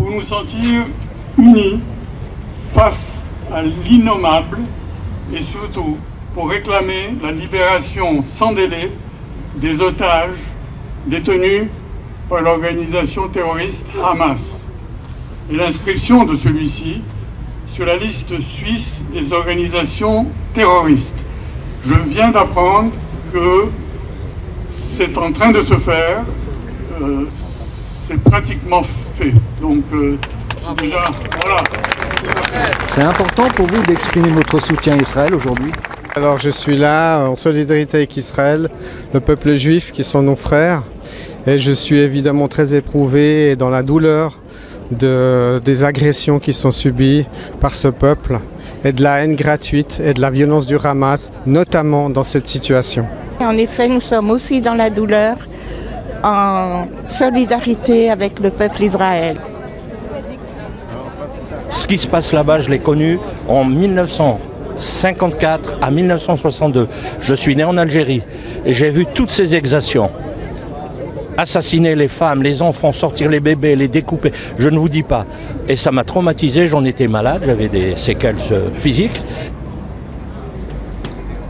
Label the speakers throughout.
Speaker 1: pour nous sentir unis face à l'innommable et surtout pour réclamer la libération sans délai des otages détenus par l'organisation terroriste Hamas et l'inscription de celui-ci sur la liste suisse des organisations terroristes. Je viens d'apprendre que c'est en train de se faire, c'est pratiquement fait. Donc c'est déjà... Voilà.
Speaker 2: C'est important pour vous d'exprimer votre soutien à Israël aujourd'hui?
Speaker 3: Alors je suis là en solidarité avec Israël, le peuple juif qui sont nos frères. Et je suis évidemment très éprouvé et dans la douleur des agressions qui sont subies par ce peuple et de la haine gratuite et de la violence du Hamas, notamment dans cette situation.
Speaker 4: En effet, nous sommes aussi dans la douleur, en solidarité avec le peuple Israël.
Speaker 5: Ce qui se passe là-bas, je l'ai connu en 1954 à 1962. Je suis né en Algérie et j'ai vu toutes ces exactions. Assassiner les femmes, les enfants, sortir les bébés, les découper, je ne vous dis pas. Et ça m'a traumatisé, j'en étais malade, j'avais des séquelles physiques.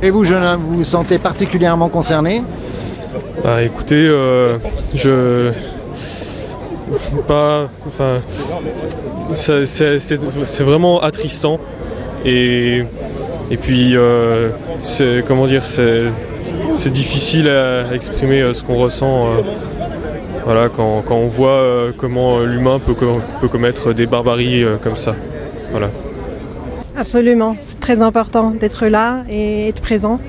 Speaker 2: Et vous, jeune homme, vous vous sentez particulièrement concerné?
Speaker 6: Bah écoutez, c'est vraiment attristant et puis c'est difficile à exprimer ce qu'on ressent voilà, quand on voit comment l'humain peut commettre des barbaries comme ça. Voilà.
Speaker 7: Absolument, c'est très important d'être là et être présent.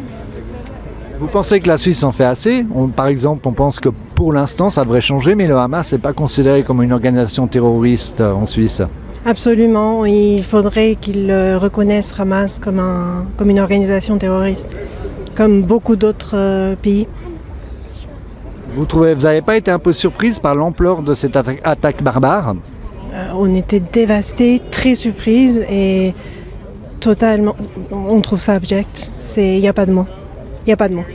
Speaker 2: Vous pensez que la Suisse en fait assez? Par exemple, on pense que pour l'instant ça devrait changer, mais le Hamas n'est pas considéré comme une organisation terroriste en Suisse.
Speaker 7: Absolument, il faudrait qu'ils reconnaissent Hamas comme une organisation terroriste, comme beaucoup d'autres pays.
Speaker 2: Vous n'avez pas été un peu surprise par l'ampleur de cette attaque barbare?
Speaker 7: On était dévastés, très surprises et totalement, on trouve ça abject. Il n'y a pas de mots. Il n'y a pas de mots.